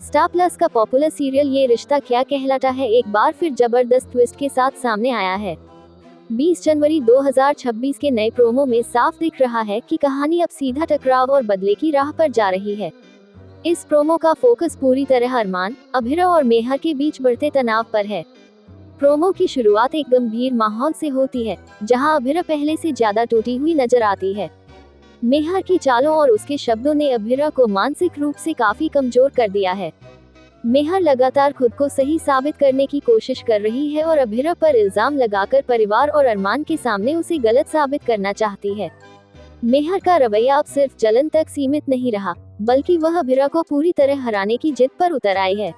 Star plus का popular serial ये रिश्ता क्या कहलाता है एक बार फिर जबरदस्त ट्विस्ट के साथ सामने आया है। 20 जनवरी 2026 के नए प्रोमो में साफ दिख रहा है कि कहानी अब सीधा टकराव और बदले की राह पर जा रही है। इस प्रोमो का फोकस पूरी तरह अरमान, अभिरा और मेहर के बीच बढ़ते तनाव पर है। प्रोमो की शुरुआत एक गंभीर माहौल से होती है, जहां अभिरा पहले से ज्यादा टूटी हुई नजर आती है। मेहर की चालों और उसके शब्दों ने अभिरा को मानसिक रूप से काफी कमजोर कर दिया है। मेहर लगातार खुद को सही साबित करने की कोशिश कर रही है और अभिरा पर इल्जाम लगाकर परिवार और अरमान के सामने उसे गलत साबित करना चाहती है। मेहर का रवैया अब सिर्फ जलन तक सीमित नहीं रहा, बल्कि वह अभिरा को पूरी तरह हराने की जिद पर उतर आई है।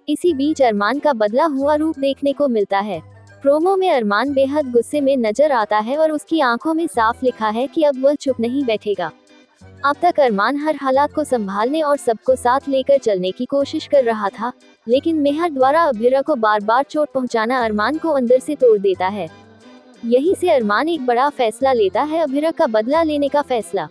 इसी बीच अरमान का बदला हुआ रूप देखने को मिलता है। प्रोमो में अरमान बेहद गुस्से में नजर आता है और उसकी आंखों में साफ लिखा है कि अब वह चुप नहीं बैठेगा। अब तक अरमान हर हालात को संभालने और सबको साथ लेकर चलने की कोशिश कर रहा था, लेकिन मेहर द्वारा अभिरा को बार बार चोट पहुंचाना अरमान को अंदर से तोड़ देता है। यहीं से अरमान एक बड़ा फैसला लेता है, अभिरा का बदला लेने का फैसला।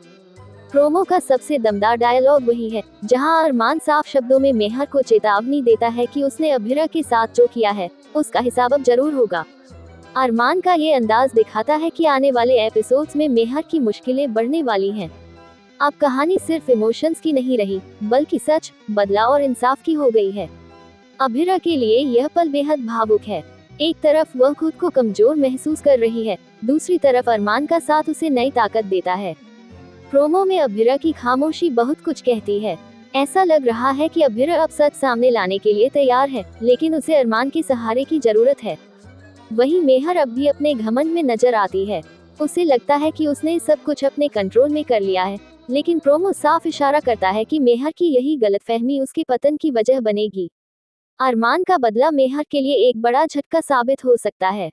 प्रोमो का सबसे दमदार डायलॉग वही है, जहां अरमान साफ शब्दों में मेहर को चेतावनी देता है कि उसने अभिरा के साथ जो किया है, उसका हिसाब अब जरूर होगा। अरमान का ये अंदाज दिखाता है कि आने वाले एपिसोड्स में मेहर की मुश्किलें बढ़ने वाली हैं। अब कहानी सिर्फ इमोशंस की नहीं रही, बल्कि सच, बदला और इंसाफ की हो गई है। अभिरा के लिए यह पल बेहद भावुक है। एक तरफ वह खुद को कमजोर महसूस कर रही है, दूसरी तरफ अरमान का साथ उसे नई ताकत देता है। प्रोमो में अभिरा की खामोशी बहुत कुछ कहती है। ऐसा लग रहा है कि अभिरा अब सच सामने लाने के लिए तैयार है, लेकिन उसे अरमान के सहारे की जरूरत है। वहीं मेहर अब भी अपने घमंड में नजर आती है। उसे लगता है कि उसने सब कुछ अपने कंट्रोल में कर लिया है, लेकिन प्रोमो साफ इशारा करता है कि मेहर की यही गलतफहमी उसके पतन की वजह बनेगी। अरमान का बदला मेहर के लिए एक बड़ा झटका साबित हो सकता है।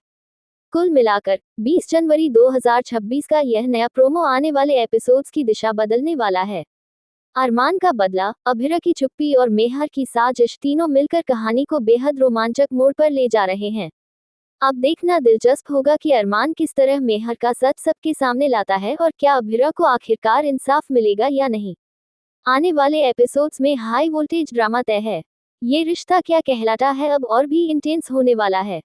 कुल मिलाकर 20 जनवरी 2026 का यह नया प्रोमो आने वाले एपिसोड्स की दिशा बदलने वाला है। अरमान का बदला, अभिरा की चुप्पी और मेहर की साजिश तीनों मिलकर कहानी को बेहद रोमांचक मोड़ पर ले जा रहे हैं। अब देखना दिलचस्प होगा कि अरमान किस तरह मेहर का सच सबके सामने लाता है और क्या अभिरा को आखिरकार इंसाफ मिलेगा या नहीं। आने वाले एपिसोड्स में हाई वोल्टेज ड्रामा तय है। ये रिश्ता क्या कहलाता है अब और भी इंटेंस होने वाला है।